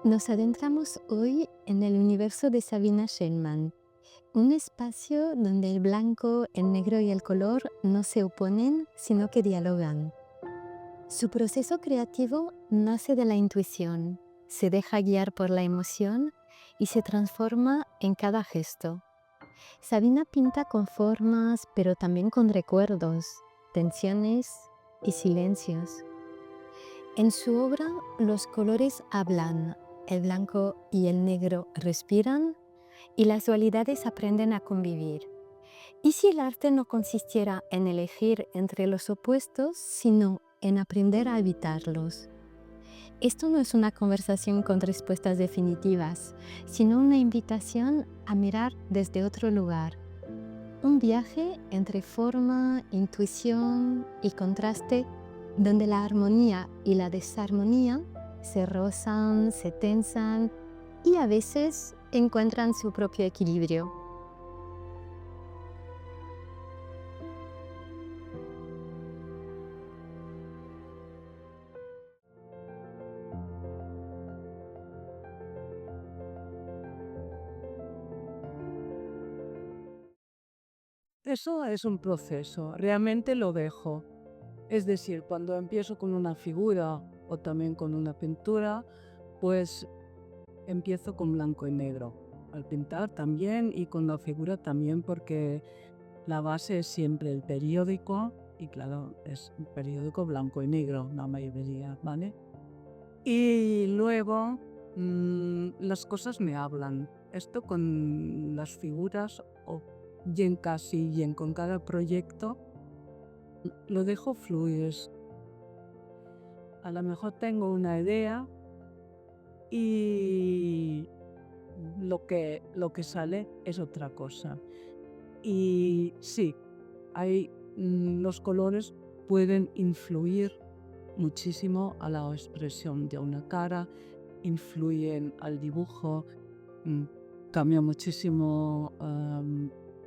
Nos adentramos hoy en el universo de Sabina Shellman, un espacio donde el blanco, el negro y el color no se oponen, sino que dialogan. Su proceso creativo nace de la intuición, se deja guiar por la emoción y se transforma en cada gesto. Sabina pinta con formas, pero también con recuerdos, tensiones y silencios. En su obra, los colores hablan, el blanco y el negro respiran y las dualidades aprenden a convivir. ¿Y si el arte no consistiera en elegir entre los opuestos, sino en aprender a evitarlos? Esto no es una conversación con respuestas definitivas, sino una invitación a mirar desde otro lugar. Un viaje entre forma, intuición y contraste, donde la armonía y la desarmonía se rozan, se tensan y a veces encuentran su propio equilibrio. Eso es un proceso, realmente lo dejo. Es decir, cuando empiezo con una figura o también con una pintura, pues empiezo con blanco y negro. Al pintar también y con la figura también porque la base es siempre el periódico y claro, es un periódico blanco y negro la mayoría, ¿vale? Y luego las cosas me hablan. Esto con las figuras o bien casi bien con cada proyecto lo dejo fluir. A lo mejor tengo una idea y lo que sale es otra cosa. Y sí, los colores pueden influir muchísimo a la expresión de una cara, influyen al dibujo, mm, cambia muchísimo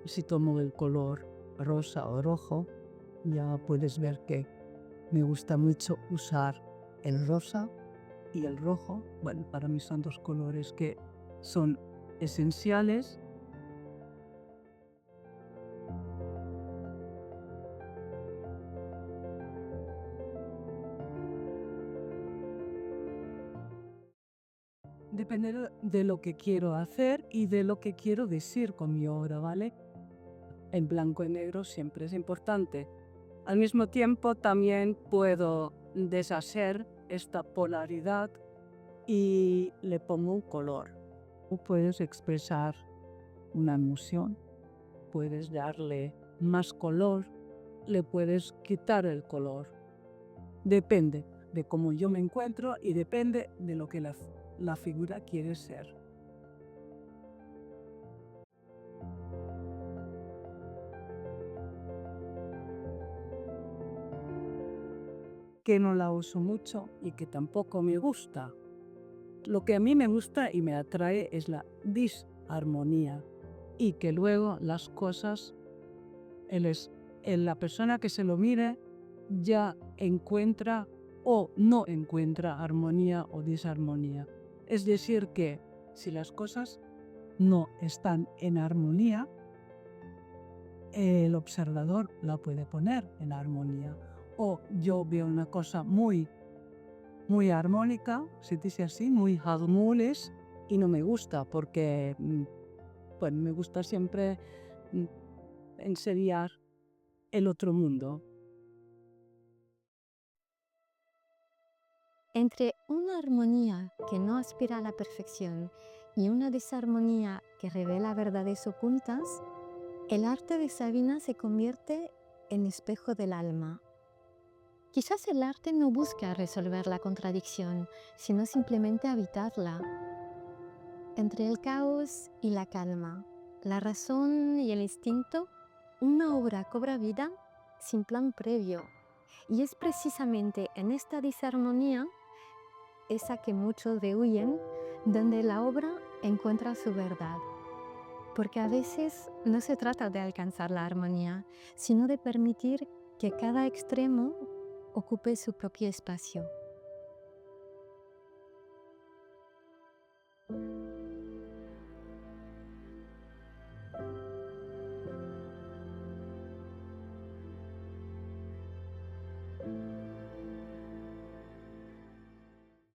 si tomo el color rosa o rojo, ya puedes ver que me gusta mucho usar el rosa y el rojo. Bueno, para mí son dos colores que son esenciales. Depende de lo que quiero hacer y de lo que quiero decir con mi obra, ¿vale? El blanco y negro siempre es importante. Al mismo tiempo también puedo deshacer esta polaridad y le pongo un color. Tú puedes expresar una emoción, puedes darle más color, le puedes quitar el color. Depende de cómo yo me encuentro y depende de lo que la figura quiere ser. Que no la uso mucho y que tampoco me gusta. Lo que a mí me gusta y me atrae es la disarmonía y que luego las cosas, la persona que se lo mire ya encuentra o no encuentra armonía o disarmonía. Es decir, que si las cosas no están en armonía, el observador la puede poner en armonía. O yo veo una cosa muy armónica, se dice así, muy armones, y no me gusta porque pues me gusta siempre mm, enseñar el otro mundo. Entre una armonía que no aspira a la perfección y una desarmonía que revela verdades ocultas, el arte de Sabina se convierte en espejo del alma. Quizás el arte no busca resolver la contradicción, sino simplemente habitarla. Entre el caos y la calma, la razón y el instinto, una obra cobra vida sin plan previo. Y es precisamente en esta disarmonía, esa que muchos rehuyen, donde la obra encuentra su verdad. Porque a veces no se trata de alcanzar la armonía, sino de permitir que cada extremo ocupe su propio espacio.